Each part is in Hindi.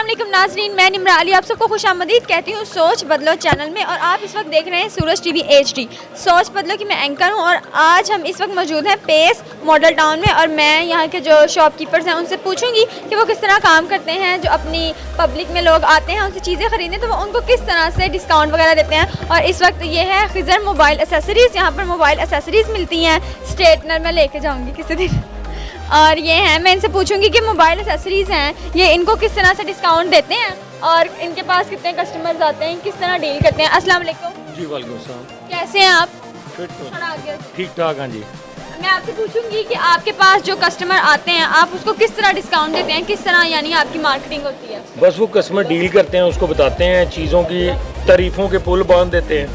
वालेकुम नाज़रीन, मैं निम्रा अली आप सबको खुशामदीद कहती हूँ सोच बदलो चैनल में। और आप इस वक्त देख रहे हैं सूरज टीवी HD सोच बदलो की मैं एंकर हूँ। और आज हम इस वक्त मौजूद हैं पेस मॉडल टाउन में और मैं यहाँ के जो शॉपकीपर्स हैं उनसे पूछूंगी कि वो किस तरह काम करते हैं। जो अपनी पब्लिक में लोग आते हैं उनसे चीज़ें ख़रीदने तो वो उनको किस तरह से डिस्काउंट वगैरह देते हैं। और इस वक्त ये है खिज़र मोबाइल एसेसरीज़, यहाँ पर मोबाइल एसेसरीज़ मिलती हैं। स्ट्रेटनर मैं लेके जाऊँगी किसी दिन। और ये हैं, मैं इनसे पूछूंगी कि मोबाइल एसेसरीज़ हैं ये इनको किस तरह से डिस्काउंट देते हैं और इनके पास कितने कस्टमर्स आते हैं, किस तरह डील करते हैं। अस्सलाम वालेकुम। जी वालेकुम सलाम। कैसे हैं आप? ठीक ठाक हाँ जी। मैं आपसे पूछूंगी कि आपके पास जो कस्टमर आते हैं आप उसको किस तरह डिस्काउंट देते हैं, किस तरह यानी आपकी मार्केटिंग होती है? बस वो कस्टमर डील करते हैं, उसको बताते हैं, चीज़ों की तारीफ़ों के पुल बांध देते हैं।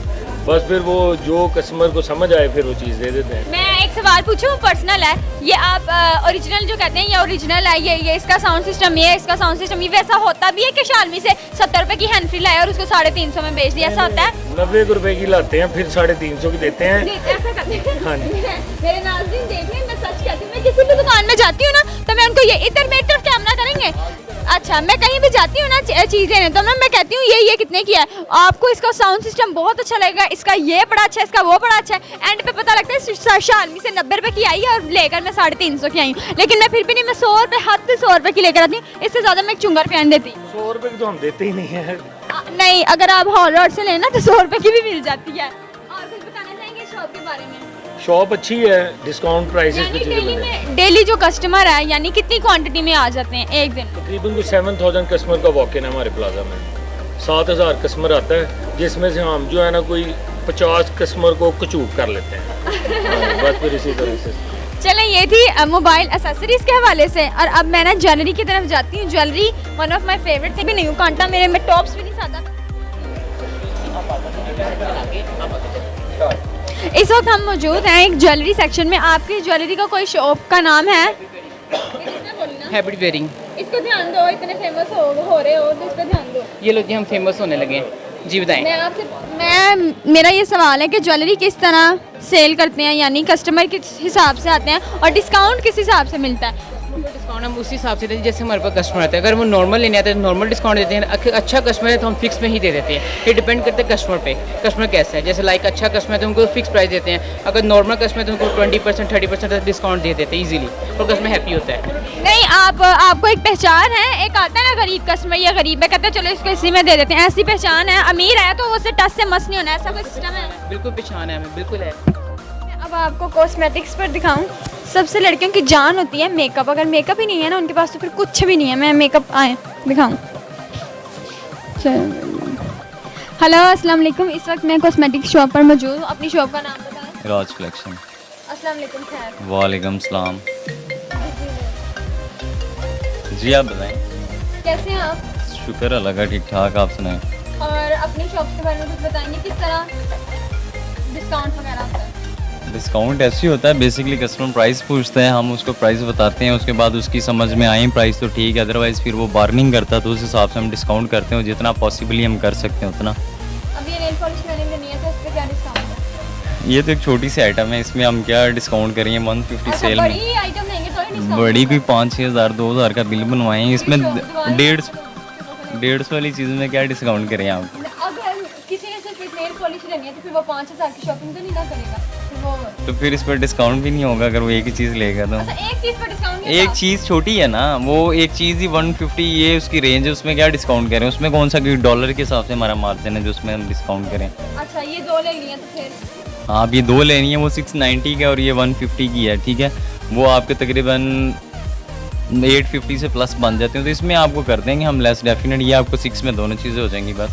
बस फिर वो जो कस्टमर को समझ आए फिर वो चीज़ दे देते हैं। मैं एक सवाल पूछूं, पर्सनल है ये, आप ओरिजिनल जो कहते हैं ये ओरिजिनल है, ये इसका साउंड सिस्टम, ये इसका साउंड सिस्टम, ये वैसा होता भी है कि शालमी से 70 रुपए की हैंड फ्री लाया और उसको 350 में बेच दिया, ऐसा होता है? 90 रुपए की लाते हैं फिर 350 की देते हैं। ऐसा करते हैं? हाँ जी। मेरे नाज़रीन देख लें, मैं सच कहती हूँ, मैं किसी भी दुकान में जाती हूँ ना तो मैं उनको ये इधर मेरी तरफ कैमरा करेंगे। अच्छा, मैं कहीं भी जाती हूँ ना चीज़ें ने तो मैं कहती हूँ ये कितने की है, आपको इसका साउंड सिस्टम बहुत अच्छा लगेगा, इसका ये बड़ा अच्छा है, इसका वो बड़ा अच्छा है। एंड पे पता लगता है शालमी से 90 रुपए की आई है और लेकर मैं 350 की आई हूँ। लेकिन मैं फिर भी नहीं, मैं 100 रुपए, हद से 100 रुपए की लेकर आती हूँ, इससे ज़्यादा मैं चुंगर पहन देती। 100 रुपए की तो हम देते ही नहीं है। नहीं, अगर आप हॉल रोड से लेना तो 100 रुपए की भी मिल जाती है। और कुछ बताना चाहेंगे शॉप के बारे में? शॉप अच्छी है, डिस्काउंट प्राइसेस पे चीज़ें मिलती हैं। डेली जो कस्टमर है यानी कितनी क्वांटिटी में आ जाते हैं एक दिन? तकरीबन 7000 कस्टमर का वॉक इन है हमारे प्लाजा में। 7000 कस्टमर आता है जिसमें से हम जो है ना कोई 50 कस्टमर को कचूक कर लेते हैं। बस फिर इसी तरह से। चलें, ये थी मोबाइल एसेसरीज के हवाले से। और अब मैं ना ज्वेलरी की तरफ जाती हूँ। Jewellery one of my favourite thing भी नहीं हूँ, कांटा मेरे में टॉप्स भी नहीं सादा। इस वक्त हम मौजूद हैं एक ज्वेलरी सेक्शन में। आपकी ज्वेलरी का कोई शॉप का नाम है? Habit wearing. इसको ध्यान दो, इतने फेमस हो रहे हो तो इस पर ध्यान दो। ये लो जी, हम फेमस होने लगे हैं जी, बताएं। मेरा ये सवाल है कि ज्वेलरी किस तरह सेल करते हैं, यानी कस्टमर किस हिसाब से आते हैं और डिस्काउंट किस हिसाब से मिलता है? डिस्काउंट हम उसी हिसाब से देते हैं जैसे हमारे पास कस्टमर आते हैं। अगर वो नॉर्मल लेने आते हैं तो नॉर्मल डिस्काउंट देते हैं। अच्छा कस्टमर है तो हम फिक्स में ही दे देते हैं। ये डिपेंड करता है कस्टमर पे, कस्टमर कैसा है। जैसे लाइक अच्छा कस्टमर है तो उनको फिक्स प्राइस देते हैं। अगर नॉर्मल कस्टमर है तो उनको 20% 30% डिस्काउंट दे देते हैं ईजिली, और कस्टमर हैप्पी होता है। नहीं, आपको एक पहचान है, एक आता है ना गरीब कस्टमर, या गरीब है कहते हैं चलो इसको इसी में दे देते हैं, ऐसी पहचान है। अमीर है तो उससे टच से मस नहीं होना, ऐसा कोई सिस्टम है? बिल्कुल पहचान है हमें, बिल्कुल है। अब आपको कॉस्मेटिक्स पर दिखाऊं। सबसे लड़कियों की जान होती है मेकअप, अगर मेकअप ही नहीं है ना उनके पास तो फिर कुछ भी नहीं है। मैं मेकअप आए दिखाऊं। हेलो, अस्सलाम वालेकुम। इस वक्त मैं कॉस्मेटिक्स शॉप पर मौजूद हूँ। अपनी शॉप का नाम बताएं। राज कलेक्शन। अस्सलाम वालेकुम। खैर। वालेकुम सलाम। जी आप बताएं। कैसे हैं आप? शुक्र अल्लाह का, ठीक ठाक। आप सुनाएं। और अपनी शॉप के बारे में कुछ बताएंगे, किस तरह डिस्काउंट वगैरह होता है? डिस्काउंट ऐसे ही होता है, बेसिकली कस्टमर प्राइस पूछते हैं, हम उसको प्राइस बताते हैं, उसके बाद उसकी समझ में आए प्राइस तो ठीक है, अदरवाइज़ फिर वो बार्गेनिंग करता है तो उस हिसाब से हम डिस्काउंट करते हैं, जितना पॉसिबली हम कर सकते हैं उतना। अब ये नेल पॉलिश मैंने लेनी है तो इस पर क्या डिस्काउंट है? ये तो एक छोटी सी आइटम है, इसमें हम क्या डिस्काउंट करेंगे 150 सेल में। बड़ी आइटम लेंगे तो ही डिस्काउंट? बड़ी कोई 5-6 हज़ार 2 हज़ार का बिल बनवाएं, इसमें 150 वाली चीज़ में क्या डिस्काउंट करें आप? अगर किसी ने सिर्फ एक नेल पॉलिश लेनी है तो फिर वो 5000 की शॉपिंग तो नहीं ना करेगा, तो फिर इस पर डिस्काउंट भी नहीं होगा अगर वो एक ही चीज़ लेगा तो। अच्छा, एक चीज़ पर डिस्काउंट नहीं एक था? चीज़ छोटी है ना, वो एक चीज़ ही 150 ये उसकी रेंज है, उसमें क्या डिस्काउंट करें? उसमें कौन सा कि डॉलर के हिसाब से हमारा मार्जिन है जो उसमें हम डिस्काउंट करें। अच्छा, ये 2 ले लिए तो फिर आप ये 2 लेनी है, वो 690 का और ये 150 की है, ठीक है। वो आपके तकरीबन 850 से प्लस बन जाते हैं, तो इसमें आपको कर देंगे हम लेस डेफिनेट। ये आपको 6 में दोनों चीज़ें हो जाएंगी बस।